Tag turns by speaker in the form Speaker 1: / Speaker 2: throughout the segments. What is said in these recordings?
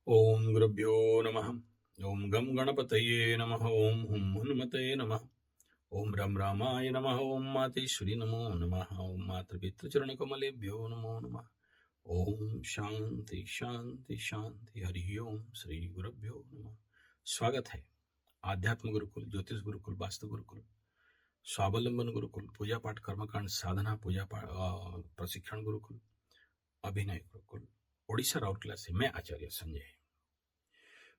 Speaker 1: ओम गुरुभ्यो नमः। ओम गम गणपतये नमः। ओम हुम हनुमतये नमः। ओम रम रामाय नमः। ओम मातेश्वरी नमो नमः। ओम मातृपितृचरणकमलेभ्यो नमो नमः। ओम शांति शांति शांति। हरि ओम श्री गुरुभ्यो नमः। स्वागत है आध्यात्म गुरुकुल, ज्योतिष गुरुकुल, वास्तु गुरुकुल, स्वावलंबन गुरुकुल, पूजा पाठ कर्मकांड साधना पूजा पाठ प्रशिक्षण गुरुकुल, अभिनय गुरुकुल, ओडिशा राउरकेला से मैं आचार्य संजय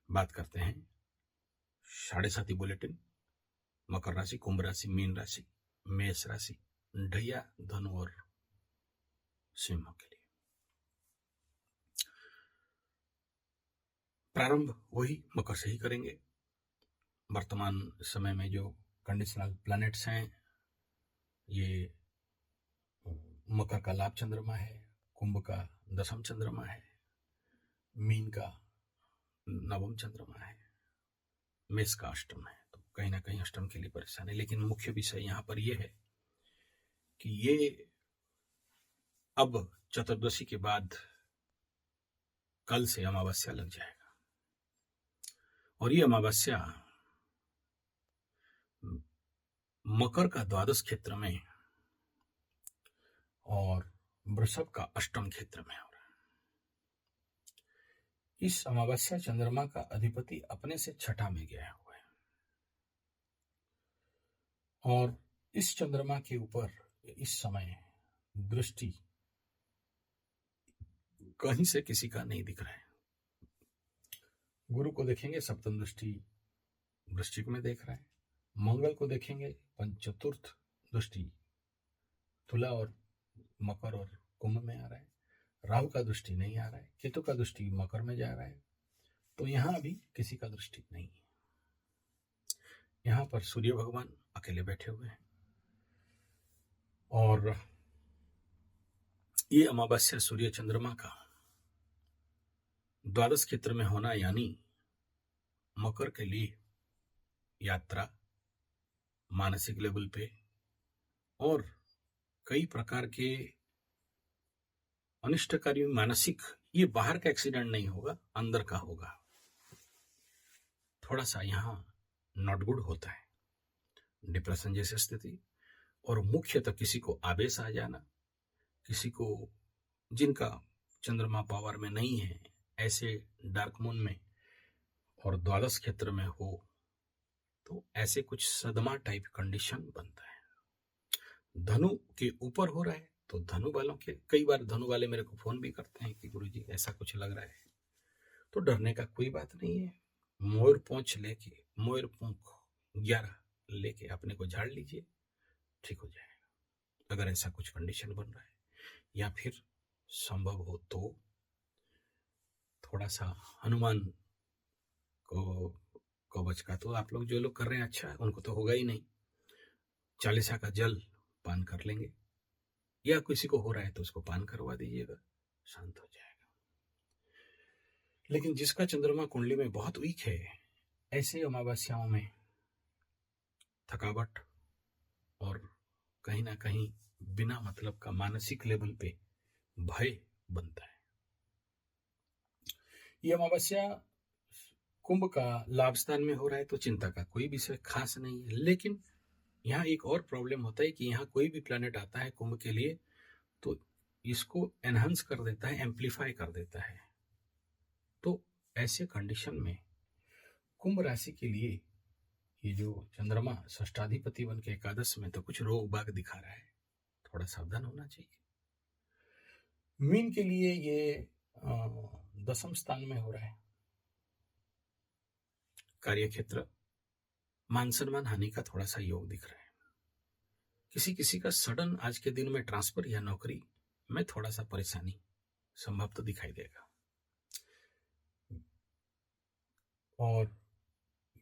Speaker 1: बात करते हैं। 7:30 बुलेटिन मकर राशि, कुंभ राशि, मीन राशि, मेष राशि, ढैया, धनु और सिंह के लिए। प्रारंभ वही मकर से ही करेंगे। वर्तमान समय में जो कंडीशनल प्लैनेट्स हैं, ये मकर का लाभ चंद्रमा है, कुंभ का दशम चंद्रमा है, मीन का नवम चंद्रमा है, मेष का अष्टम है। तो कहीं ना कहीं अष्टम के लिए परेशानी, लेकिन मुख्य विषय यहाँ पर यह है कि ये अब चतुर्दशी के बाद कल से अमावस्या लग जाएगा, और ये अमावस्या मकर का द्वादश क्षेत्र में और वृषभ का अष्टम क्षेत्र में हो रहा है। इस अमावस्या चंद्रमा का अधिपति अपने से छठा में गया हुआ है, और इस चंद्रमा के ऊपर इस समय दृष्टि कहीं से किसी का नहीं दिख रहा है। गुरु को देखेंगे सप्तम दृष्टि वृश्चिक में देख रहा है, मंगल को देखेंगे पंचचतुर्थ दृष्टि तुला और मकर और कुंभ में आ रहा है, राहु का दृष्टि नहीं आ रहा है, केतु का दृष्टि मकर में जा रहा है। तो यहां अभी किसी का दृष्टि नहीं है। यहां पर सूर्य भगवान अकेले बैठे हुए हैं, और ये अमावस्या सूर्य चंद्रमा का द्वादश क्षेत्र में होना, यानी मकर के लिए यात्रा, मानसिक लेवल पे और कई प्रकार के अनिष्टकारी मानसिक, ये बाहर का एक्सीडेंट नहीं होगा, अंदर का होगा। थोड़ा सा यहाँ नॉट गुड होता है, डिप्रेशन जैसी स्थिति, और मुख्यतः किसी को आवेश आ जाना, किसी को जिनका चंद्रमा पावर में नहीं है, ऐसे डार्क मून में और द्वादश क्षेत्र में हो, तो ऐसे कुछ सदमा टाइप कंडीशन बनता है। धनु के ऊपर हो रहा है, तो धनु वालों के, कई बार धनु वाले मेरे को फोन भी करते हैं कि गुरुजी ऐसा कुछ लग रहा है। तो डरने का कोई बात नहीं है। मोर पूंछ लेके, मोर पूंख 11 लेके अपने को झाड़ लीजिए, ठीक हो जाएगा। अगर ऐसा कुछ कंडीशन बन रहा है, या फिर संभव हो तो थोड़ा सा हनुमान को कवच का, तो आप लोग जो लोग कर रहे हैं अच्छा है, उनको तो होगा ही नहीं, चालीसा का जल पान कर लेंगे, या किसी को हो रहा है तो उसको पान करवा दीजिएगा, शांत हो जाएगा। लेकिन जिसका चंद्रमा कुंडली में बहुत वीक है, ऐसे अमावस्याओं में थकावट और कहीं ना कहीं बिना मतलब का मानसिक लेवल पे भय बनता है। ये अमावस्या कुंभ का लाभ स्थान में हो रहा है, तो चिंता का कोई विषय खास नहीं है। लेकिन यहाँ एक और प्रॉब्लम होता है कि यहाँ कोई भी प्लैनेट आता है कुंभ के लिए, तो इसको एनहांस कर देता है, एम्पलीफाई कर देता है। तो ऐसे कंडीशन में कुंभ राशि के लिए ये जो चंद्रमा षष्ठाधिपति बन के एकादश में, तो कुछ रोग बाग दिखा रहा है, थोड़ा सावधान होना चाहिए। मीन के लिए ये दशम स्थान में हो रहा है, कार्य क्षेत्र मान सम्मान हानि का थोड़ा सा योग दिख रहा है। किसी किसी का सडन आज के दिन में ट्रांसफर या नौकरी में थोड़ा सा परेशानी संभव तो दिखाई देगा। और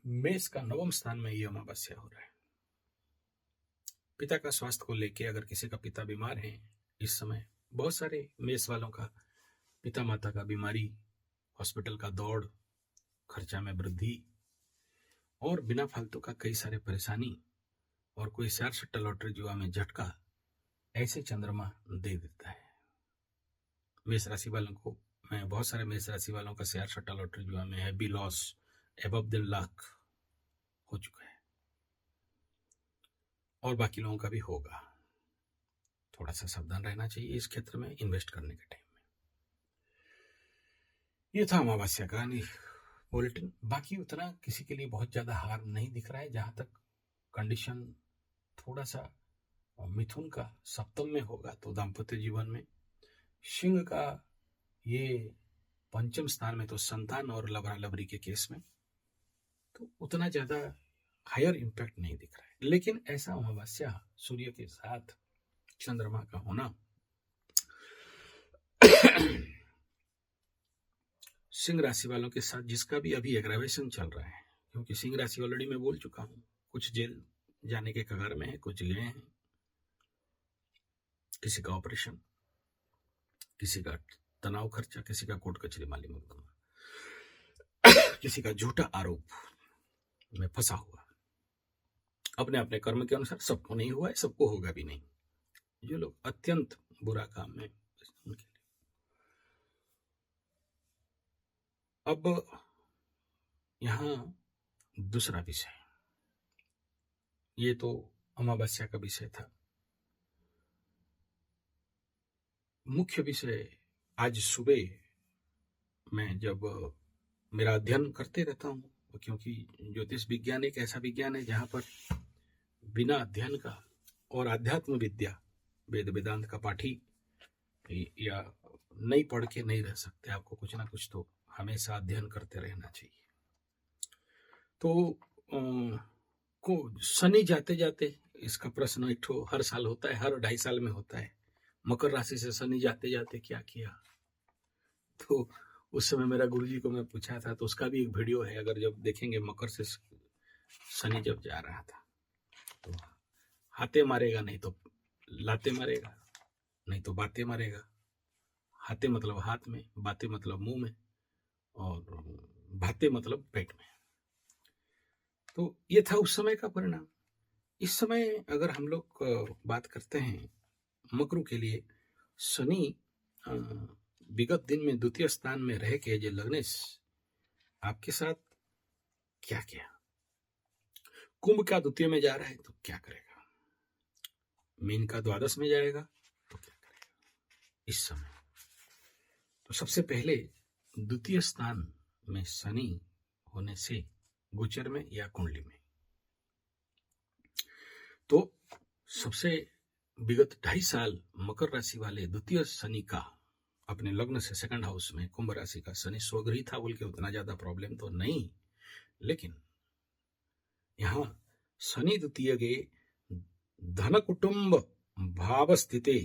Speaker 1: मेष का नवम स्थान में यह अमावस्या हो रहा है। पिता का स्वास्थ्य को लेके, अगर किसी का पिता बीमार है इस समय, बहुत सारे मेष वालों का पिता माता का बीमारी, हॉस्पिटल का दौड़, खर्चा में वृद्धि, और बिना फालतू का कई सारे परेशानी, और कोई शेयर सट्टा लॉटरी जुआ में झटका, ऐसे चंद्रमा दे देता है। मेष राशि वालों को में बहुत सारे मेष राशि वालों का शेयर सट्टा लॉटरी जुआ में हैवी लॉस अबव 1.5 लाख हो चुका है, और बाकी लोगों का भी होगा। थोड़ा सा सावधान रहना चाहिए इस क्षेत्र में इन्वेस्ट करने के टाइम में। ये था अमावस्या का बुलेटिन। बाकी उतना किसी के लिए बहुत ज्यादा हार नहीं दिख रहा है। जहां तक कंडीशन थोड़ा सा मिथुन का सप्तम में होगा तो दाम्पत्य जीवन में, सिंह का ये पंचम स्थान में तो संतान और लवरा लवरी के केस में तो उतना ज्यादा हायर इम्पैक्ट नहीं दिख रहा है। लेकिन ऐसा अमावस्या सूर्य के साथ चंद्रमा का होना सिंह राशि वालों के साथ, जिसका भी अभी एग्रावेशन चल रहा है, क्योंकि सिंह राशि ऑलरेडी मैं बोल चुका हूं, कुछ जेल जाने के कगार में है, कुछ गए हैं, किसी का ऑपरेशन, किसी का तनाव खर्चा, किसी का कोर्ट कचहरी माली मुकदमा, किसी का झूठा आरोप में फंसा हुआ। अपने अपने कर्म के अनुसार सबको नहीं हुआ है, सबको होगा भी नहीं। जो लोग अत्यंत बुरा काम में उनके लिए। अब यहां दूसरा विषय, ये तो अमावस्या का विषय था। मुख्य विषय आज सुबह मैं जब मेरा अध्ययन करते रहता हूँ, क्योंकि ज्योतिष विज्ञान एक ऐसा विज्ञान है जहां पर बिना अध्ययन का और आध्यात्म विद्या वेद वेदांत का पाठी या नहीं पढ़ के नहीं रह सकते। आपको कुछ ना कुछ तो हमेशा अध्ययन करते रहना चाहिए। तो को शनि जाते जाते, इसका प्रश्न एक ठो हर साल होता है, हर 2.5 साल में होता है, मकर राशि से शनि जाते जाते क्या किया। तो उस समय मेरा गुरुजी को मैं पूछा था, तो उसका भी एक वीडियो है, अगर जब देखेंगे मकर से शनि जब जा रहा था तो हाथे मारेगा, नहीं तो लाते मारेगा, नहीं तो बातें मारेगा। हाथे मतलब हाथ में, बातें मतलब मुंह में, और बातें मतलब पेट में। तो ये था उस समय का परिणाम। इस समय अगर हम लोग बात करते हैं मकरू के लिए, शनि विगत दिन में द्वितीय स्थान में रह के जे लग्नेश आपके साथ क्या किया। कुंभ का द्वितीय में जा रहा है तो क्या करेगा, मीन का द्वादश में जाएगा तो क्या करेगा इस समय। तो सबसे पहले द्वितीय स्थान में शनि होने से गोचर में या कुंडली में, तो सबसे विगत 2.5 साल मकर राशि वाले द्वितीय शनि का अपने लग्न से सेकंड हाउस में, कुंभ राशि का शनि स्वगृही था बोल के उतना ज्यादा प्रॉब्लम तो नहीं, लेकिन यहां शनि द्वितीय के धन कुटुंब भाव स्थिति,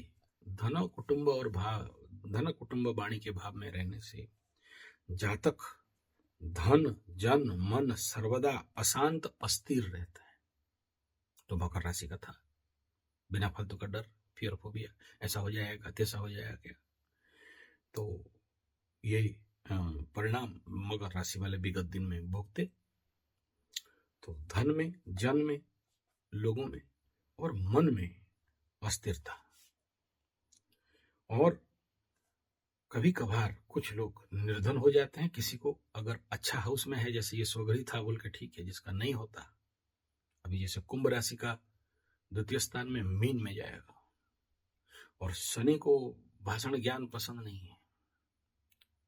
Speaker 1: धन कुटुंब और धन कुटुंब वाणी के भाव में रहने से जातक धन जन मन सर्वदा अशांत अस्थिर रहता है। तो मकर राशि का था, बिना फालतू का डर, फियर फोबिया, ऐसा हो जाएगा तैसा हो जाएगा। तो ये परिणाम मकर राशि वाले विगत दिन में भोगते। तो धन में, जन में, लोगों में और मन में अस्थिरता, और कभी कभार कुछ लोग निर्धन हो जाते हैं। किसी को अगर अच्छा हाउस में है, जैसे ये स्वगृही था बोल के ठीक है, जिसका नहीं होता, अभी जैसे कुंभ राशि का द्वितीय स्थान में मीन में जाएगा, और शनि को भाषण ज्ञान पसंद नहीं है,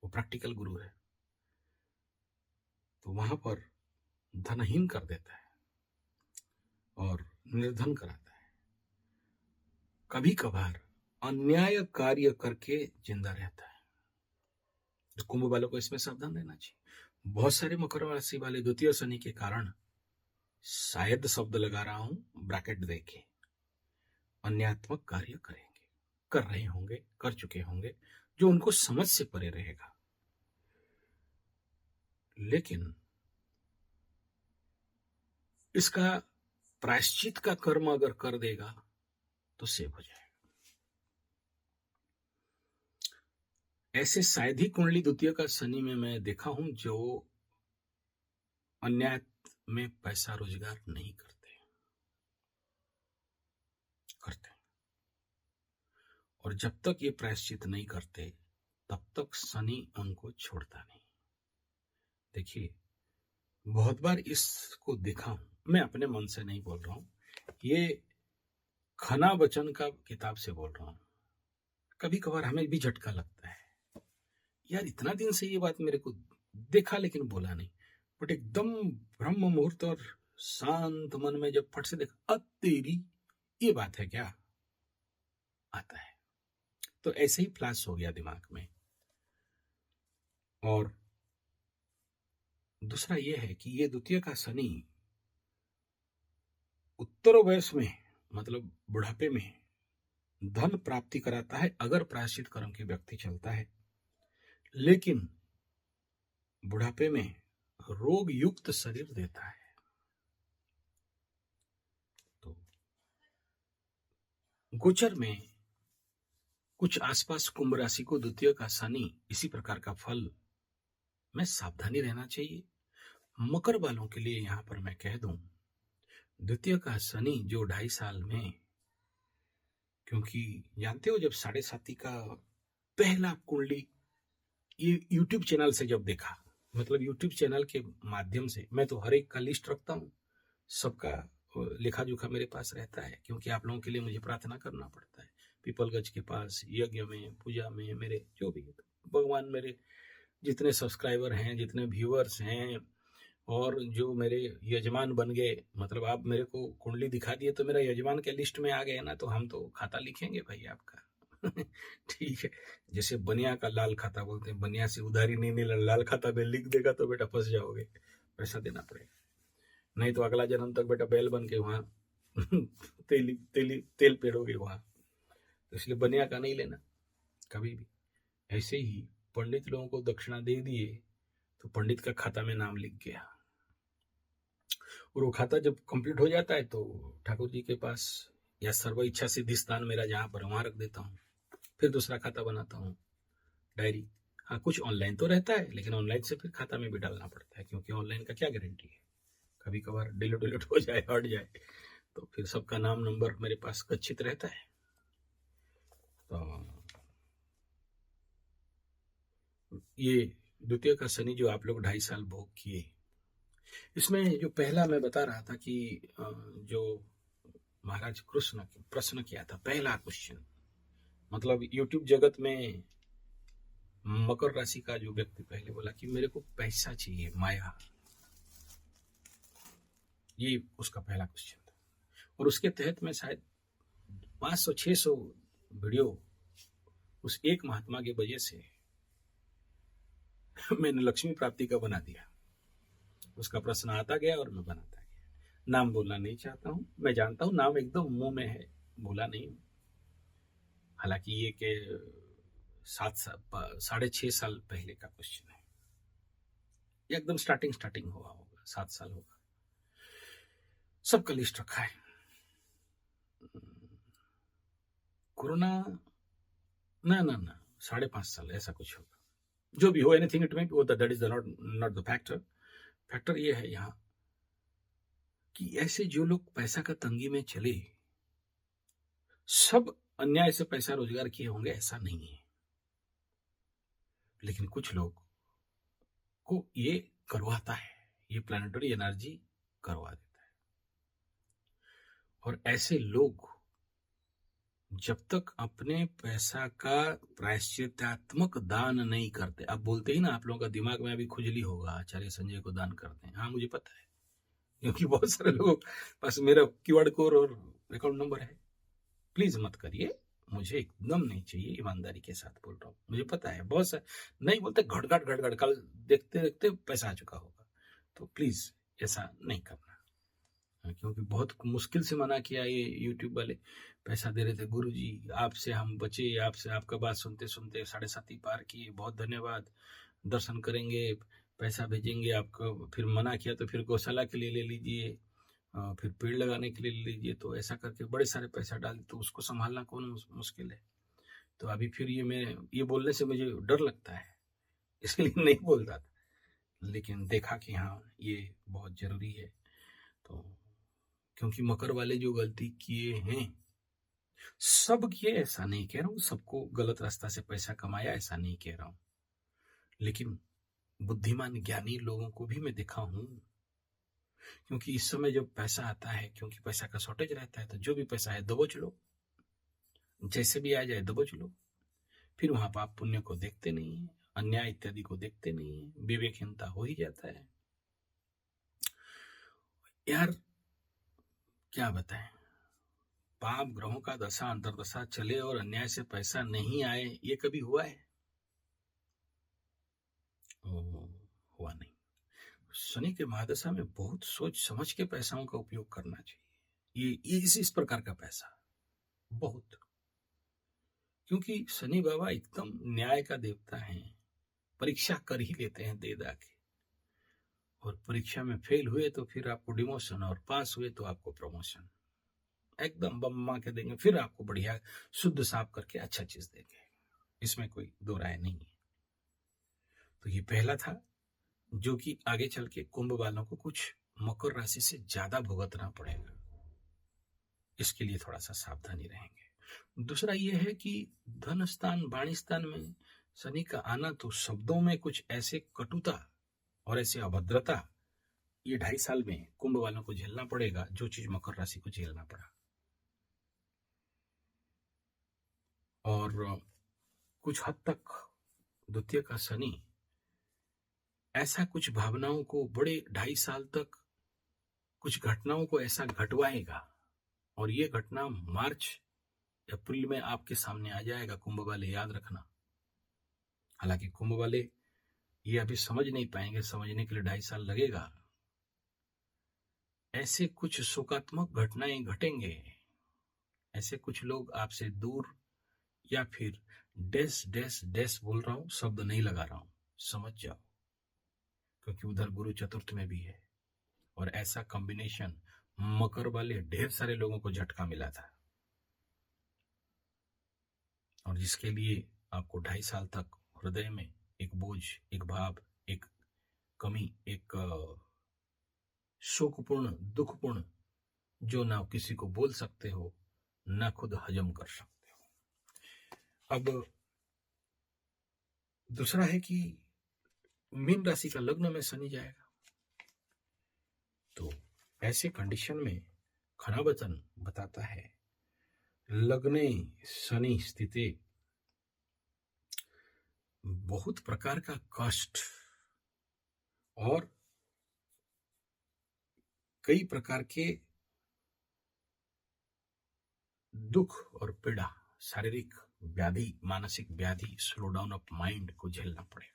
Speaker 1: वो प्रैक्टिकल गुरु है, तो वहां पर धनहीन कर देता है और निर्धन कराता है। कभी कभार अन्याय कार्य करके जिंदा रहता है। तो कुंभ वालों को इसमें सावधान रहना चाहिए। बहुत सारे मकर राशि वाले द्वितीय शनि के कारण, शायद शब्द लगा रहा हूं ब्रैकेट देके, अन्यात्मक कार्य करेंगे, कर रहे होंगे, कर चुके होंगे, जो उनको समझ से परे रहेगा। लेकिन इसका प्रायश्चित का कर्म अगर कर देगा तो सेव हो जाएगा। ऐसे शायद ही कुंडली द्वितीय का शनि में मैं देखा हूं जो अन्याय में पैसा रोजगार नहीं करते। और जब तक ये प्रायश्चित नहीं करते, तब तक शनि उनको छोड़ता नहीं। देखिए, बहुत बार इसको देखा हूं, मैं अपने मन से नहीं बोल रहा हूं, ये खना बचन का किताब से बोल रहा हूं। कभी कभार हमें भी झटका लगता है, यार इतना दिन से ये बात मेरे को देखा लेकिन बोला नहीं, बट एकदम ब्रह्म मुहूर्त और शांत मन में जब फट से देखा, अब तेरी ये बात है क्या, आता है। तो ऐसे ही फ्लैश हो गया दिमाग में। और दूसरा ये है कि ये द्वितीय का शनि उत्तर वयस में, मतलब बुढ़ापे में धन प्राप्ति कराता है अगर प्रायश्चित कर्म के व्यक्ति चलता है, लेकिन बुढ़ापे में रोग युक्त शरीर देता है। तो गोचर में कुछ आसपास कुंभ राशि को द्वितीय का शनि इसी प्रकार का फल में सावधानी रहना चाहिए। मकर वालों के लिए यहां पर मैं कह दूं, द्वितीय का शनि जो 2.5 साल में, क्योंकि जानते हो जब 7.5 का पहला कुंडली ये यूट्यूब चैनल से जब देखा, मतलब यूट्यूब चैनल के माध्यम से, मैं तो हर एक का लिस्ट रखता हूँ, सबका लेखा जोखा मेरे पास रहता है, क्योंकि आप लोगों के लिए मुझे प्रार्थना करना पड़ता है। पीपलगंज के पास यज्ञ में, पूजा में, मेरे जो भी भगवान, मेरे जितने सब्सक्राइबर हैं, जितने व्यूअर्स हैं, और जो मेरे यजमान बन गए, मतलब आप मेरे को कुंडली दिखा दिए तो मेरा यजमान के लिस्ट में आ गए ना, तो हम तो खाता लिखेंगे भाई आपका। ठीक है, जैसे बनिया का लाल खाता बोलते हैं, बनिया से उधारी नहीं लेना, लाल खाता में लिख देगा तो बेटा फंस जाओगे, पैसा देना पड़ेगा, नहीं तो अगला जन्म तक बेटा बैल बन के वहां तेल पेड़ोगे वहां। तो इसलिए बनिया का नहीं लेना कभी भी। ऐसे ही पंडित लोगों को दक्षिणा दे दिए तो पंडित का खाता में नाम लिख गया, और वो खाता जब कंप्लीट हो जाता है तो ठाकुर जी के पास या सर्व इच्छा सिद्धि स्थान मेरा जहां पर वहां रख देता हूँ, फिर दूसरा खाता बनाता हूँ, डायरी। हाँ, कुछ ऑनलाइन तो रहता है, लेकिन ऑनलाइन से फिर खाता में भी डालना पड़ता है, क्योंकि ऑनलाइन का क्या गारंटी है, कभी कभार डिलीट हो जाए, हट जाए, तो फिर सबका नाम नंबर मेरे पास गच्छित रहता है। तो ये द्वितीय का शनि जो आप लोग 2.5 साल भोग किए, इसमें जो पहला मैं बता रहा था कि जो महाराज कृष्ण प्रश्न किया था, पहला क्वेश्चन, मतलब यूट्यूब जगत में मकर राशि का जो व्यक्ति पहले बोला कि मेरे को पैसा चाहिए, माया, ये उसका पहला क्वेश्चन था। और उसके तहत में शायद 500-600 वीडियो उस एक महात्मा के वजह से मैंने लक्ष्मी प्राप्ति का बना दिया। उसका प्रश्न आता गया और मैं बनाता गया। नाम बोलना नहीं चाहता हूं, मैं जानता हूं नाम एकदम मुंह में है, बोला नहीं हूं। हालांकि ये के 6.5 साल पहले का क्वेश्चन है, एकदम स्टार्टिंग हुआ होगा, 7 साल होगा, सबका लिस्ट रखा है। कोरोना ना 5.5 साल ऐसा कुछ होगा, जो भी हो, anything it may be, that is not the factor. Factor ये है यहाँ कि ऐसे जो लोग पैसा का तंगी में चले, सब अन्याय से पैसा रोजगार किए होंगे ऐसा नहीं है, लेकिन कुछ लोग को ये करवाता है, ये प्लानिटरी एनर्जी करवा देता है। और ऐसे लोग जब तक अपने पैसा का प्रायश्चितात्मक दान नहीं करते, अब बोलते ही ना, आप लोगों का दिमाग में अभी खुजली होगा, आचार्य संजय को दान करते हैं। हाँ, मुझे पता है, क्योंकि बहुत सारे लोगों पास मेरा क्यूआर कोड और अकाउंट नंबर है। प्लीज मत करिए, मुझे एकदम नहीं चाहिए, ईमानदारी के साथ बोल रहा हूँ, मुझे पता है बहुत सारे नहीं बोलते, घटघट कल देखते देखते पैसा आ चुका होगा, तो प्लीज ऐसा नहीं करना, क्योंकि बहुत मुश्किल से मना किया ये यूट्यूब वाले। पैसा दे रहे थे, गुरुजी आपसे हम बचे, आपसे आपका बात सुनते सुनते 7.5 पार किए, बहुत धन्यवाद, दर्शन करेंगे, पैसा भेजेंगे आपको। फिर मना किया तो फिर गौशाला के लिए ले लीजिए, फिर पेड़ लगाने के लिए ले लीजिए, तो ऐसा करके बड़े सारे पैसा डाल, तो उसको संभालना कौन मुश्किल है। तो अभी फिर ये बोलने से मुझे डर लगता है, इसलिए नहीं बोलता था, लेकिन देखा कि हाँ ये बहुत जरूरी है। तो क्योंकि मकर वाले जो गलती किए हैं, सब किए ऐसा नहीं कह रहा हूं, सबको गलत रास्ता से पैसा कमाया ऐसा नहीं कह रहा हूं, लेकिन बुद्धिमान ज्ञानी लोगों को भी मैं देखा हूं, क्योंकि इस समय जब पैसा आता है, क्योंकि पैसा का शॉर्टेज रहता है, तो जो भी पैसा है दबोच लो, जैसे भी आ जाए दबोच लो, फिर वहां पाप पुण्य को देखते नहीं है, अन्याय इत्यादि को देखते नहीं है, विवेकहीनता हो ही जाता है। यार क्या बताएं, पाप ग्रहों का दशा अंतरदशा चले और अन्याय से पैसा नहीं आए, ये कभी हुआ है? हुआ नहीं। शनि के महादशा में बहुत सोच समझ के पैसाओं का उपयोग करना चाहिए। ये इस प्रकार का पैसा बहुत, क्योंकि शनि बाबा एकदम न्याय का देवता है, परीक्षा कर ही लेते हैं दे दा के, और परीक्षा में फेल हुए तो फिर आपको डिमोशन, और पास हुए तो आपको प्रमोशन, एकदम बम मार के देंगे, फिर आपको बढ़िया शुद्ध साफ करके अच्छा चीज देंगे, इसमें कोई दो राय नहीं है। तो ये पहला था, जो कि आगे चल के कुंभ वालों को कुछ मकर राशि से ज्यादा भुगतना पड़ेगा, इसके लिए थोड़ा सा सावधानी रहेंगे। दूसरा यह है कि धन स्थान वाणी स्थान में शनि का आना, तो शब्दों में कुछ ऐसे कटुता और ऐसे अभद्रता ये 2.5 साल में कुंभ वालों को झेलना पड़ेगा, जो चीज मकर राशि को झेलना पड़ा। और कुछ हद तक द्वितीय का शनि ऐसा कुछ भावनाओं को बड़े 2.5 साल तक कुछ घटनाओं को ऐसा घटवाएगा, और ये घटना मार्च अप्रैल में आपके सामने आ जाएगा। कुंभ वाले याद रखना, हालांकि कुंभ वाले ये अभी समझ नहीं पाएंगे, समझने के लिए 2.5 साल लगेगा। ऐसे कुछ शोकात्मक घटनाएं घटेंगे, ऐसे कुछ लोग आपसे दूर, या फिर डैश डैश डैश बोल रहा हूं, शब्द नहीं लगा रहा हूं, समझ जाओ, क्योंकि उधर गुरु चतुर्थ में भी है, और ऐसा कॉम्बिनेशन मकर वाले ढेर सारे लोगों को झटका मिला था, और जिसके लिए आपको 2.5 साल तक हृदय में एक बोझ, एक भाव, एक कमी, एक शोकपूर्ण दुखपूर्ण, जो ना किसी को बोल सकते हो ना खुद हजम कर सकते हो। अब दूसरा है कि मीन राशि का लग्न में शनि जाएगा, तो ऐसे कंडीशन में खरा वचन बताता है, लग्ने शनि स्थिति बहुत प्रकार का कष्ट और कई प्रकार के दुख और पीड़ा, शारीरिक व्याधि, मानसिक व्याधि, स्लो डाउन ऑफ माइंड को झेलना पड़ेगा।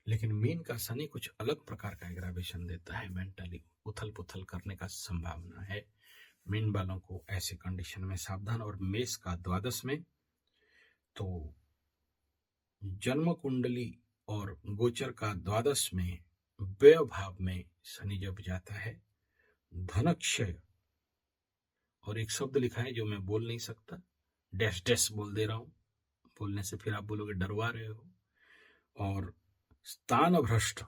Speaker 1: लेकिन मीन का शनि कुछ अलग प्रकार का एग्रावेशन देता है, मेंटली उथल पुथल करने का संभावना है। मीन वालों को ऐसे कंडीशन में सावधान। और मेष का द्वादश में, तो जन्म कुंडली और गोचर का द्वादश में व्यय भाव में शनि जब जाता है, धनक्षय, और एक शब्द लिखा है जो मैं बोल नहीं सकता, डैश डैश बोल दे रहा हूं, बोलने से फिर आप बोलोगे डरवा रहे हो, और स्थान भ्रष्ट,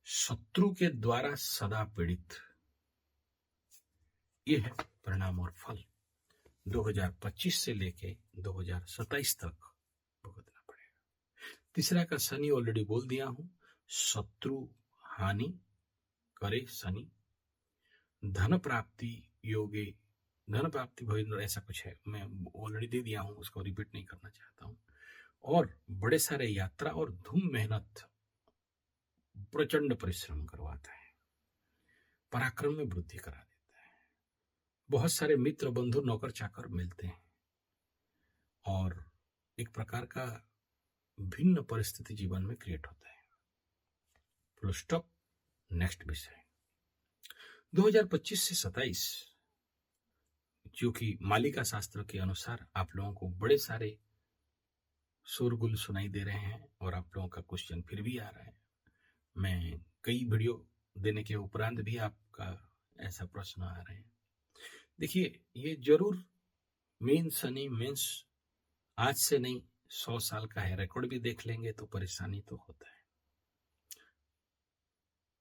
Speaker 1: शत्रु के द्वारा सदा पीड़ित, ये है परिणाम और फल 2025 से लेके 2027 तक भुगतना पड़ेगा। तीसरा का शनि ऑलरेडी बोल दिया हूं, शत्रु हानि करे शनि, धन प्राप्ति योगे, धन प्राप्ति भविंद्र, ऐसा कुछ है, मैं ऑलरेडी दे दिया हूं, उसको रिपीट नहीं करना चाहता हूं। और बड़े सारे यात्रा और धूम मेहनत, प्रचंड परिश्रम करवाता है, पराक्रम में वृद्धि करा देता है, बहुत सारे मित्र बंधु नौकर चाकर मिलते हैं, और एक प्रकार का भिन्न परिस्थिति जीवन में क्रिएट होता है। Full stop. नेक्स्ट विषय 2025 से 27, जो कि मालिका शास्त्र के अनुसार आप लोगों को बड़े सारे शोरगुल सुनाई दे रहे हैं, और आप लोगों का क्वेश्चन फिर भी आ रहा है। मैं कई वीडियो देने के उपरांत भी आपका ऐसा प्रश्न आ रहे हैं। देखिए, ये जरूर मीन शनि मीन्स आज से नहीं 100 साल का है, रिकॉर्ड भी देख लेंगे तो परेशानी तो होता है।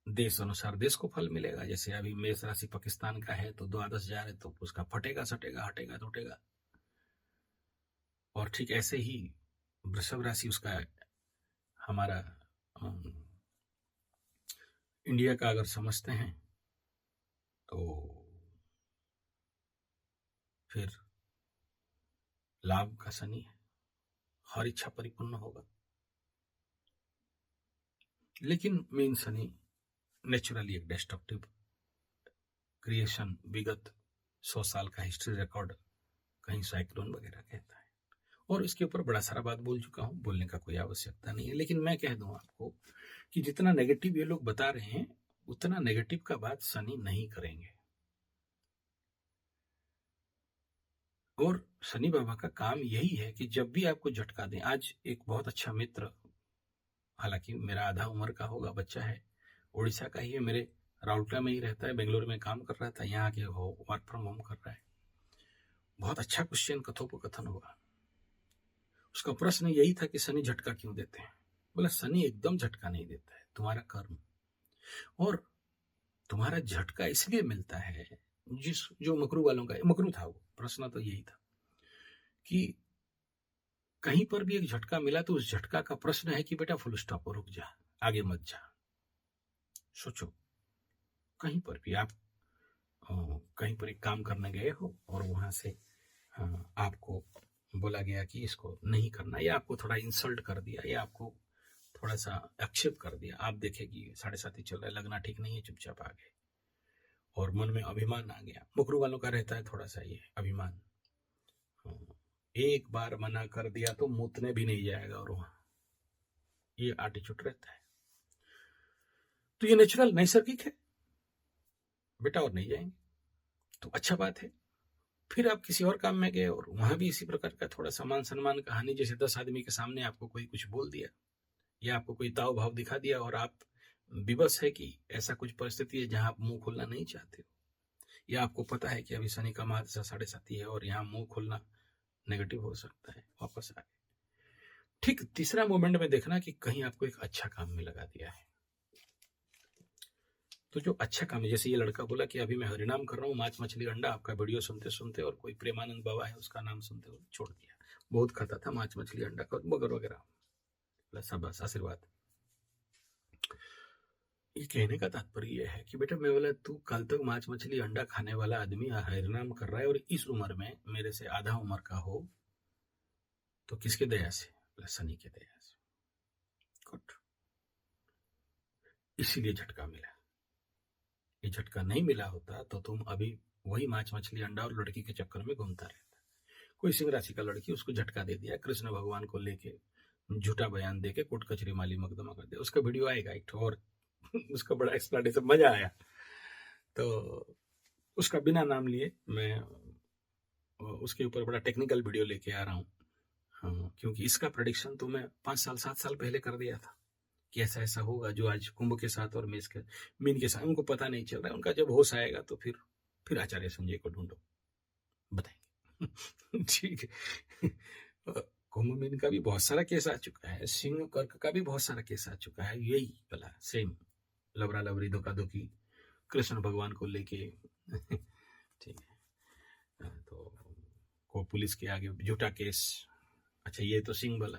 Speaker 1: देश अनुसार देश को फल मिलेगा। जैसे अभी मेष राशि पाकिस्तान का है तो द्वादश जा रहे तो उसका फटेगा सटेगा हटेगा टूटेगा। और ठीक ऐसे ही वृषभ राशि उसका हमारा इंडिया का अगर समझते हैं तो फिर लाभ का शनि है, हर इच्छा परिपूर्ण होगा। लेकिन मीन शनि नेचुरली एक डिस्ट्रक्टिव क्रिएशन, विगत 100 साल का हिस्ट्री रिकॉर्ड कहीं साइक्लोन वगैरह कहता है। और इसके ऊपर बड़ा सारा बात बोल चुका हूं, बोलने का कोई आवश्यकता नहीं है। लेकिन मैं कह दूं आपको कि जितना नेगेटिव ये लोग बता रहे हैं उतना नेगेटिव का बात शनि नहीं करेंगे। और शनि बाबा का काम यही है कि जब भी आपको झटका दें। आज एक बहुत अच्छा मित्र, हालांकि मेरा आधा उम्र का होगा, बच्चा है, उड़ीसा का ही है, मेरे राउरकेला में ही रहता है, बेंगलोर में काम कर रहा था, यहाँ के वर्क फ्रॉम होम कर रहा है। बहुत अच्छा क्वेश्चन कथोपकथन हुआ। उसका प्रश्न यही था कि शनि झटका क्यों देते हैं। बोला शनि एकदम झटका नहीं देता है, तुम्हारा कर्म। और तुम्हारा झटका इसलिए मिलता है, जो मकरू वालों का मकरू था, वो प्रश्न तो यही था कि कहीं पर भी एक झटका मिला तो उस झटका का प्रश्न है कि बेटा फुल स्टॉप, रुक जा, आगे मत जा। सोचो, कहीं पर भी आप कहीं पर एक काम करने गए हो और वहां से आपको बोला गया कि इसको नहीं करना, या आपको थोड़ा इंसल्ट कर दिया, या आपको थोड़ा सा आक्षेप कर दिया। आप देखे कि 7:30 ही चल रहा है, लगना ठीक नहीं है, चुपचाप आ गए और मन में अभिमान आ गया। मुकरू वालों का रहता है थोड़ा सा ये अभिमान, एक बार मना कर दिया तो मुतने भी नहीं जाएगा, और वहां ये एटीट्यूड रहता है। तो ये नेचुरल नैसर्गिक है बेटा, और नहीं जाएंगे तो अच्छा बात है। फिर आप किसी और काम में गए और वहां भी इसी प्रकार का थोड़ा सा मान सम्मान का हानि, जैसे 10 आदमी के सामने आपको कोई कुछ बोल दिया या आपको कोई ताव भाव दिखा दिया और आप विवश है कि ऐसा कुछ परिस्थिति है जहां आप मुंह खोलना नहीं चाहते हो, या आपको पता है कि अभी शनि का महादशा 7:30 है और यहाँ मुंह खोलना नेगेटिव हो सकता है, वापस आ गए। ठीक तीसरा मोमेंट में देखना कि कहीं आपको एक अच्छा काम में लगा दिया है। तो जो अच्छा काम है, जैसे ये लड़का बोला कि अभी मैं हरिनाम कर रहा हूँ, मांस मछली अंडा, आपका वीडियो सुनते सुनते, और कोई प्रेमानंद बाबा है उसका नाम सुनते हुए छोड़ दिया। बहुत खाता था मांस मछली अंडा का वगैरह वगैरह, सब बस आशीर्वाद। ये कहने का तात्पर्य यह है कि बेटा मैं बोला तू कल तक मांस मछली अंडा खाने वाला आदमी हरिनाम कर रहा है और इस उम्र में मेरे से आधा उम्र का हो, तो किसके दया से? शनि के दया से। गुड, इसीलिए झटका मिला। ये झटका नहीं मिला होता तो तुम अभी वही मांस मछली अंडा और लड़की के चक्कर में घूमता रहता। कोई सिंह राशि का लड़की, उसको झटका दे दिया, कृष्ण भगवान को लेके झूठा बयान देके कोर्ट कचहरी माली मुकदमा कर दिया। उसका वीडियो आएगा एक और उसका बड़ा एक्सप्लेनेशन, मजा आया। तो उसका बिना नाम लिए मैं उसके ऊपर बड़ा टेक्निकल वीडियो लेके आ रहा हूँ। क्योंकि इसका प्रेडिक्शन तो मैं 5 साल 7 साल पहले कर दिया था कि ऐसा ऐसा होगा। जो आज कुंभ के साथ और मेष के मीन के साथ उनको पता नहीं चल रहा है, उनका जब होश आएगा तो फिर आचार्य संजय को ढूंढो, बताएंगे। ठीक है। कुंभ मीन का भी बहुत सारा केस आ चुका है, सिंह कर्क का भी बहुत सारा केस आ चुका है, यही वाला सेम लवरा लवरी धोखा धोखी कृष्ण भगवान को लेके। ठीक है, तो को पुलिस के आगे झूठा केस। अच्छा ये तो सिंह वाला,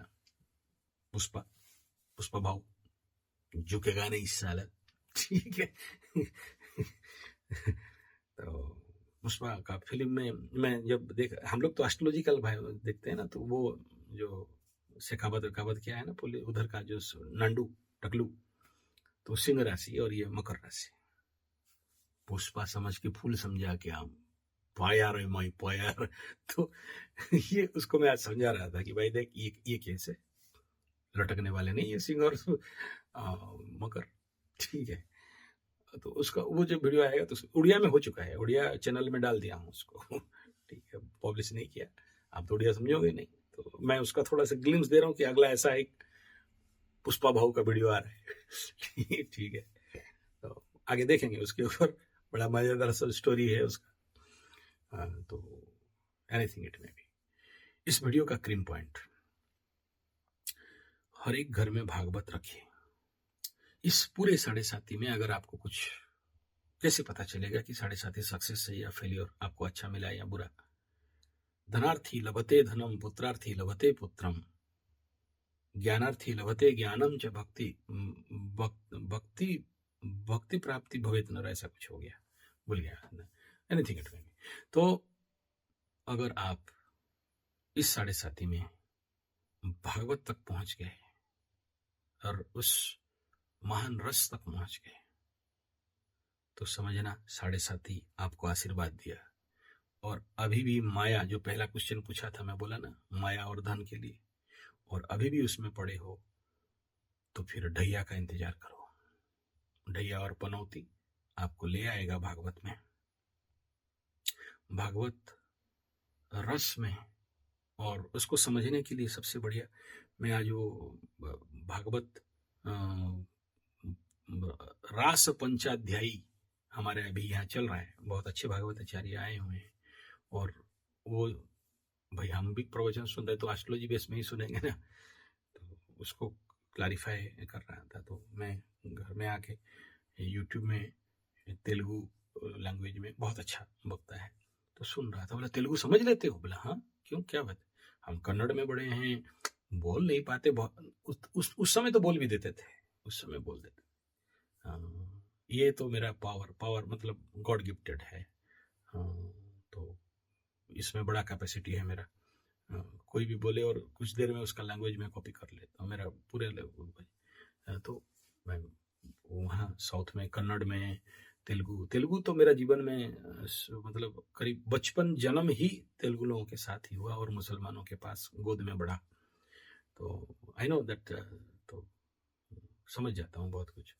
Speaker 1: पुष्पा भाव झुकेगा नहीं साला, ठीक है। तो पुष्पा का फिल्म में मैं जब देख, हम लोग तो एस्ट्रोलॉजिकल भाई देखते हैं ना, तो वो जो शेखावत क्या है ना, पुलिस उधर का जो नंडू टकलू, तो सिंह राशि और ये मकर राशि। पुष्पा समझ के फूल समझा के हम पायार है माई पायार। तो ये उसको मैं आज समझा रहा था कि भाई देख ये केस है, लटकने वाले नहीं, ये सिंह और मकर, ठीक है। तो उसका वो जो वीडियो आएगा तो उड़िया में हो चुका है, उड़िया चैनल में डाल दिया हूँ उसको, ठीक है, पब्लिश नहीं किया, आप तो उड़िया समझोगे नहीं, तो मैं उसका थोड़ा सा ग्लिम्स दे रहा हूँ कि अगला ऐसा एक पुष्पा भाव का वीडियो आ रहा है। ठीक है, तो आगे देखेंगे उसके ऊपर, बड़ा मजेदार स्टोरी है उसका। तो एनीथिंग इट मे बी। इस वीडियो का क्रीम पॉइंट, हर एक घर में भागवत रखिए। इस पूरे साढ़े साथी में अगर आपको कुछ, कैसे पता चलेगा कि साढ़े साथी सक्सेस है या फेलियर, आपको अच्छा मिला या बुरा? धनार्थी लभते धनम, पुत्रार्थी लभते पुत्रम, ज्ञानार्थी लभते ज्ञानम च भक्ति, भक्ति भक्ति प्राप्ति भवेत नर, ऐसा कुछ हो गया, भूल गया, एनीथिंग इट में। तो अगर आप इस साढ़े साथी में भागवत तक पहुंच गए और उस महान रस तक पहुंच गए, तो समझना साढ़े साथी आपको आशीर्वाद दिया। और अभी भी माया, जो पहला क्वेश्चन पूछा था, मैं बोला ना, माया और धन के लिए, और अभी भी उसमें पड़े हो, तो फिर ढैया का इंतजार करो। ढैया और पनौती आपको ले आएगा भागवत में, भागवत रस में। और उसको समझने के लिए सबसे बढ़िया, मैं आज वो भागवत रास पंचाध्यायी हमारे अभी यहाँ चल रहा है, बहुत अच्छे भागवत आचार्य आए हुए हैं, और वो भाई हम भी प्रवचन सुन रहे तो एस्ट्रोलॉजी बेस में ही सुनेंगे ना, तो उसको क्लैरिफाई कर रहा था। तो मैं घर में आके यूट्यूब में तेलुगु लैंग्वेज में बहुत अच्छा बकता है, तो सुन रहा था। बोला तेलुगु समझ लेते हो? बोला हाँ, क्यों, क्या बात? हम कन्नड़ में बड़े हैं, बोल नहीं पाते, उस समय तो बोल भी देते थे, उस समय बोल देते। ये तो मेरा पावर मतलब गॉड गिफ्टेड है। तो इसमें बड़ा कैपेसिटी है मेरा। कोई भी बोले और कुछ देर में उसका लैंग्वेज में कॉपी कर लेता हूँ, मेरा पूरे तो मैं वहाँ साउथ में कन्नड़ में तेलुगु तो मेरा जीवन में मतलब करीब बचपन जन्म ही तेलुगु लोगों के साथ ही हुआ और मुसलमानों के पास गोद में बढ़ा, तो आई नो दैट, तो समझ जाता हूँ बहुत कुछ।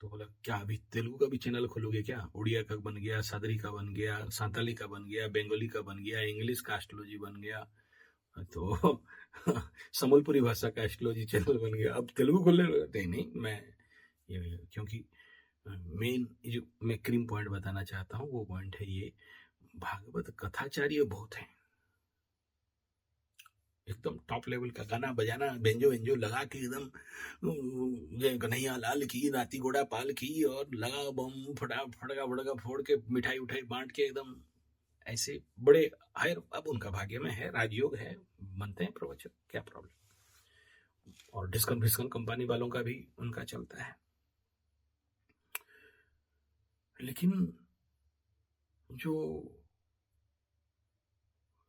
Speaker 1: तो बोला क्या अभी तेलुगु का भी चैनल खोलोगे क्या? उड़िया का बन गया, सादरी का बन गया, सांताली का बन गया, बंगाली का बन गया, इंग्लिश का एस्ट्रोलॉजी बन गया, तो संबलपुरी भाषा का एस्ट्रोलॉजी चैनल बन गया, अब तेलुगु खोलने? नहीं, मैं ये, क्योंकि मेन जो मैं क्रीम पॉइंट बताना चाहता हूँ वो पॉइंट है ये, भागवत कथाचार्य बहुत हैं, एकदम टॉप लेवल का गाना बजाना, बेंजो वेंजो लगा के एकदम कन्हैया लाल की, नाती घोड़ा पाल की, और लगा बम फटका फोड़ के मिठाई उठाई बांट के एकदम ऐसे बड़े हायर। अब उनका भाग्य में है, राजयोग है, बनते हैं प्रवचन, क्या प्रॉब्लम। और डिस्कन फिस्कन कंपनी वालों का भी उनका चलता है। लेकिन जो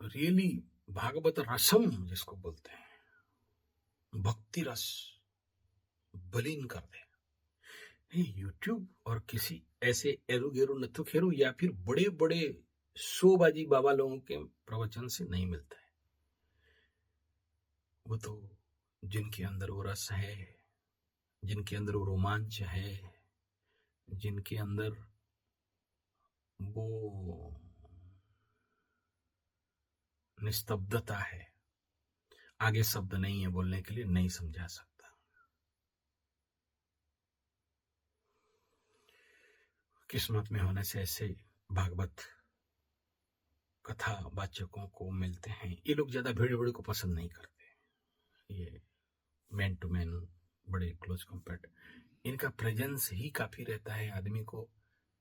Speaker 1: रियली भागवत रसम जिसको बोलते हैं, भक्ति रस बलीन कर दे, यूट्यूब और किसी ऐसे एरू गेरू नथु खेरू या फिर बड़े बड़े शोबाजी बाबा लोगों के प्रवचन से नहीं मिलता है। वो तो जिनके अंदर वो रस है, जिनके अंदर वो रोमांच है, जिनके अंदर वो निस्तब्धता है, आगे शब्द नहीं है बोलने के लिए, नहीं समझा सकता। किस्मत में होने से ऐसे भागवत कथा वाचकों को मिलते हैं। ये लोग ज्यादा भीड़ भीड़ को पसंद नहीं करते, ये मैन टू मैन बड़े क्लोज कॉम्पैक्ट, इनका प्रेजेंस ही काफी रहता है आदमी को।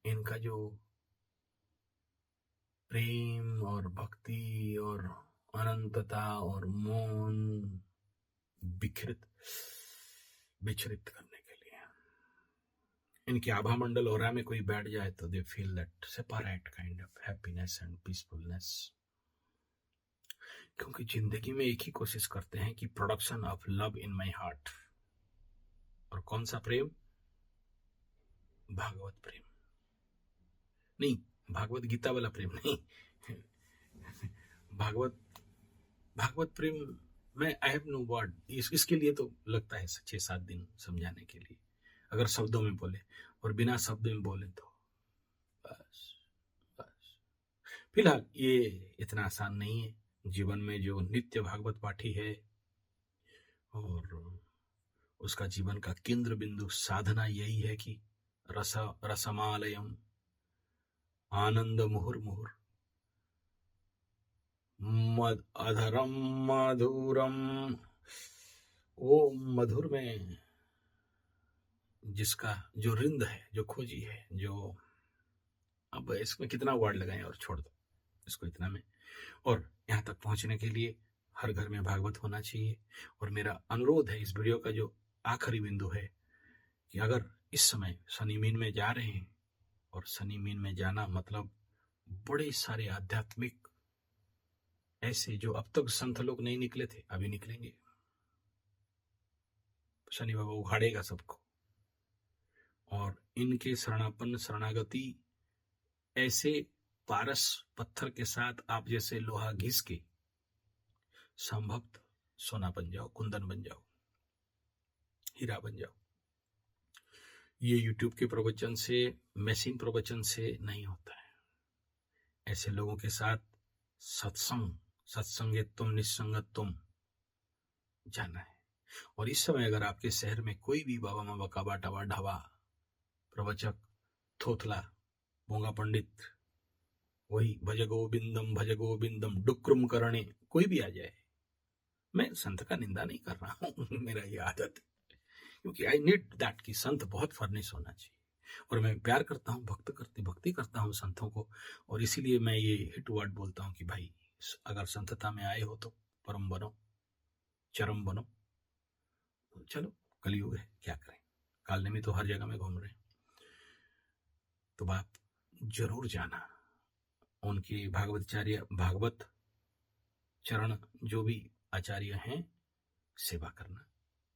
Speaker 1: इनका जो प्रेम और भक्ति और अनंतता और मौन विचरित करने के लिए, इनके आभा मंडल और में कोई बैठ जाए तो they feel that separate kind of happiness and peacefulness. क्योंकि जिंदगी में एक ही कोशिश करते हैं कि production of love in my heart. और कौन सा प्रेम? भागवत प्रेम नहीं, भागवत गीता वाला प्रेम नहीं, भागवत प्रेम में आई हैव नो वर्ड। इसके लिए तो लगता है 6-7 दिन समझाने के लिए, अगर शब्दों में बोले, और बिना शब्द में बोले तो बस। फिलहाल ये इतना आसान नहीं है। जीवन में जो नित्य भागवत पाठी है और उसका जीवन का केंद्र बिंदु साधना यही है कि रसमालयम आनंद मुहुर्मुहुर अधरम मधुरम, वो मधुर में जिसका जो रिंद है, जो खोजी है, जो, अब इसमें कितना वर्ड लगाएं और छोड़ दो इसको इतना में। और यहाँ तक पहुंचने के लिए हर घर में भागवत होना चाहिए। और मेरा अनुरोध है, इस वीडियो का जो आखिरी बिंदु है, कि अगर इस समय शनि मीन में जा रहे हैं, और शनि मीन में जाना मतलब बड़े सारे आध्यात्मिक ऐसे जो अब तक संत लोग नहीं निकले थे, अभी निकलेंगे। शनि बाबा उघाड़ेगा सबको, और इनके शरणापन्न शरणागति ऐसे पारस पत्थर के साथ आप जैसे लोहा घिस के संभक्त सोना बन जाओ, कुंदन बन जाओ, हीरा बन जाओ। ये यूट्यूब के प्रवचन से, मैसिन प्रवचन से नहीं होता है। ऐसे लोगों के साथ सत्संग, सत्संगे तुम निस्संगत तुम जाना है। और इस समय अगर आपके शहर में कोई भी बाबा माबा काबा टाबा ढाबा प्रवचक, थोथला, बोंगा पंडित, वही भज गोविंदम डुक्रुम करणे, कोई भी आ जाए, मैं संत का निंदा नहीं कर रहा हूं, मेरा ये आदत है, क्योंकि आई नीड दैट कि संत बहुत फर्निश होना चाहिए। और मैं प्यार करता हूं, भक्ति करता हूं संतों को, और इसीलिए मैं ये हिट वर्ड बोलता हूं कि भाई अगर संतता में आए हो तो परम बनो, चरम बनो। तो चलो, कलयुग है, क्या करें, कालने में तो हर जगह में घूम रहे हैं। तो आप जरूर जाना, उनके भागवत चरण जो भी आचार्य हैं, सेवा करना,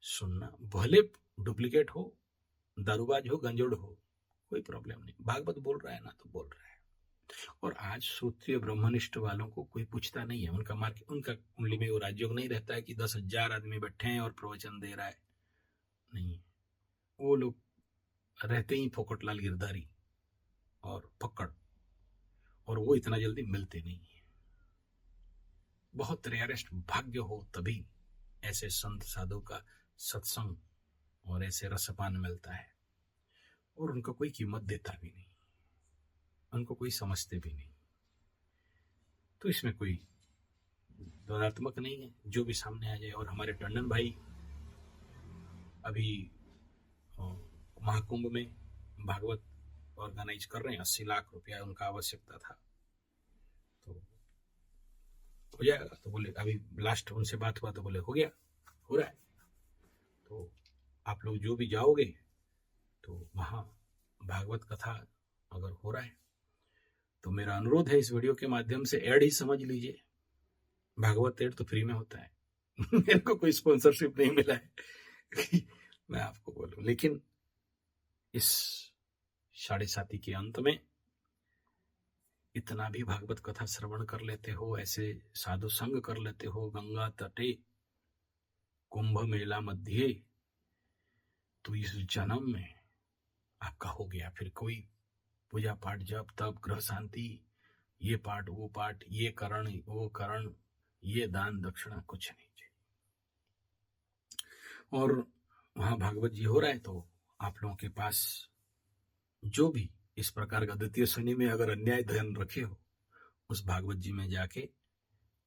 Speaker 1: सुनना, भले डुप्लीकेट हो, दारूबाज हो, गंजोड़ हो, कोई प्रॉब्लम नहीं, भागवत बोल रहा है ना तो बोल रहा है। और आज सूत्रीय ब्रह्मनिष्ठ वालों को कोई पूछता नहीं है, उनका मार्केट, उनका कुंडली में वो राजयोग नहीं रहता है कि 10,000 आदमी बैठे हैं और प्रवचन दे रहा है, नहीं। वो लोग रहते ही फोकटलाल गिरधारी और पकड़, और वो इतना जल्दी मिलते नहीं है। बहुत रेयरेस्ट भाग्य हो तभी ऐसे संत साधु का सत्संग और ऐसे रसपान मिलता है, और उनका कोई कीमत देता भी नहीं, उनको कोई समझते भी नहीं। तो इसमें कोई द्वंदात्मक नहीं है, जो भी सामने आ जाए। और हमारे टंडन भाई अभी महाकुंभ में भागवत ऑर्गेनाइज कर रहे हैं, 80 लाख रुपया उनका आवश्यकता था, तो हो जाएगा। तो बोले, अभी लास्ट उनसे बात हुआ तो बोले हो गया, हो रहा है। तो आप लोग जो भी जाओगे तो वहाँ भागवत कथा अगर हो रहा है तो मेरा अनुरोध है, इस वीडियो के माध्यम से ऐड ही समझ लीजिए। भागवत ऐड तो फ्री में होता है मेरे को कोई स्पॉन्सरशिप नहीं मिला है मैं आपको बोलूं। लेकिन इस 7:30 के अंत में इतना भी भागवत कथा श्रवण कर लेते हो, ऐसे साधु संग कर लेते हो गंगा तटे कुंभ मेला मध्य, तो इस जन्म में आपका हो गया। फिर कोई पूजा पाठ, जप तप, ग्रह शांति, ये पाठ वो पाठ, ये करण वो करण, ये दान दक्षिणा, कुछ नहीं चाहिए। और वहां भागवत जी हो रहा है तो आप लोगों के पास जो भी इस प्रकार का द्वितीय शनि में अगर अन्याय ध्यान रखे हो, उस भागवत जी में जाके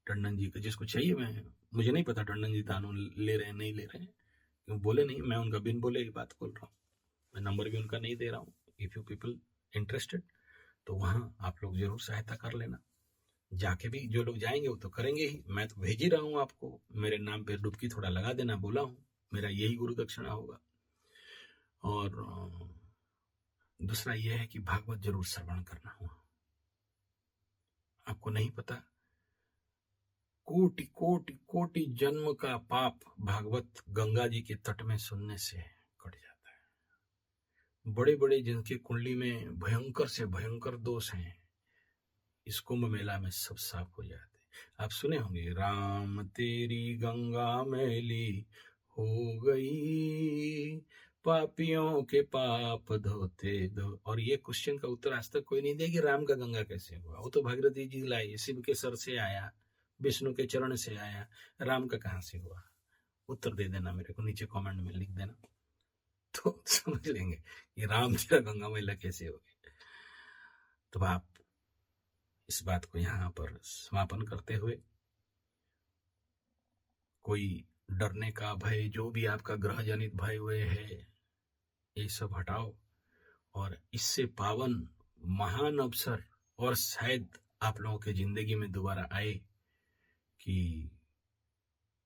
Speaker 1: टंडन जी का जिसको चाहिए, मुझे नहीं पता टंडन जी दान ले रहे हैं नहीं ले रहे हैं, क्यों बोले नहीं, मैं उनका बिन बोले ही बात बोल रहा हूँ, मैं नंबर भी उनका नहीं दे रहा हूँ। इफ यू पीपल इंटरेस्टेड तो वहां आप लोग जरूर सहायता कर लेना। जाके भी जो लोग जाएंगे वो तो करेंगे ही, मैं तो भेज ही रहा हूँ आपको, मेरे नाम पे डुबकी थोड़ा लगा देना, बोला हूँ, मेरा यही गुरु दक्षिणा होगा। और दूसरा यह है कि भागवत जरूर श्रवण करना हुआ। आपको नहीं पता, कोटि कोटि कोटि जन्म का पाप भागवत गंगा जी के तट में सुनने से कट जाता है। बड़े बड़े जिनके कुंडली में भयंकर से भयंकर दोष हैं, इस कुंभ मेला में सब साफ हो जाते हैं। आप सुने होंगे, राम तेरी गंगा मैली हो गई, पापियों के पाप धोते धो। और ये क्वेश्चन का उत्तर आज तक कोई नहीं दे कि राम का गंगा कैसे हुआ, वो तो भागीरथी जी लाई, शिव के सर से आया, विष्णु के चरण से आया, राम का कहां से हुआ। उत्तर दे देना मेरे को, नीचे कमेंट में लिख देना, तो समझ लेंगे कि राम तेरा गंगा मैला कैसे हो गया। तो आप इस बात को यहाँ पर समापन करते हुए, कोई डरने का भय, जो भी आपका ग्रह जनित भय हुए है, ये सब हटाओ और इससे पावन महान अवसर और शायद आप लोगों के जिंदगी में दोबारा आए कि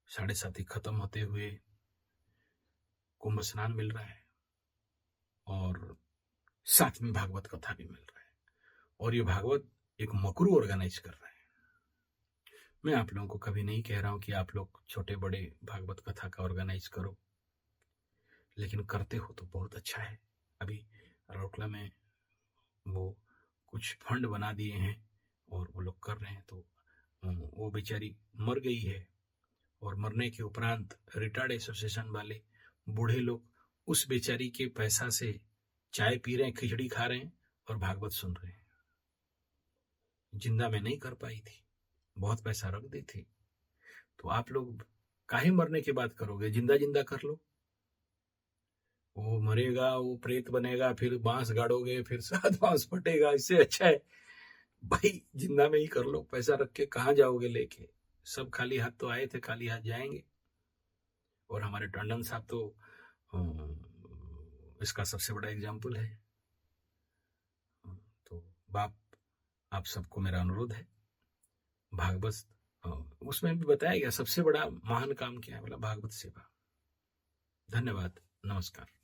Speaker 1: 7:30 खत्म होते हुए कुंभ स्नान मिल रहा है और साथ में भागवत कथा भी मिल रहा है और ये भागवत एक मकरू ऑर्गेनाइज कर रहा है। मैं आप लोगों को कभी नहीं कह रहा हूं कि आप लोग छोटे बड़े भागवत कथा का ऑर्गेनाइज करो, लेकिन करते हो तो बहुत अच्छा है। अभी रोकला में वो कुछ फंड बना दिए हैं और वो लोग कर रहे हैं, तो वो बेचारी मर गई है और मरने के उपरांत रिटायर्ड एसोसिएशन वाले बूढ़े लोग उस बेचारी के पैसा से चाय पी रहे हैं, खिचड़ी खा रहे हैं और भागवत सुन रहे हैं। जिंदा में नहीं कर पाई थी, बहुत पैसा रख दी थी, तो आप लोग काहे मरने की बात करोगे, जिंदा जिंदा कर लो। वो मरेगा, वो प्रेत बनेगा, फिर बांस गाड़ोगे, फिर 7 बांस फटेगा, इससे अच्छा है भाई जिंदा में ही कर लो। पैसा रख के कहाँ जाओगे लेके, सब खाली हाथ तो आए थे, खाली हाथ जाएंगे। और हमारे टंडन साहब तो इसका सबसे बड़ा एग्जाम्पल है। तो बाप, आप सबको मेरा अनुरोध है, भागवत उसमें भी बताया गया सबसे बड़ा महान काम क्या है, बोला भागवत सेवा। धन्यवाद, नमस्कार।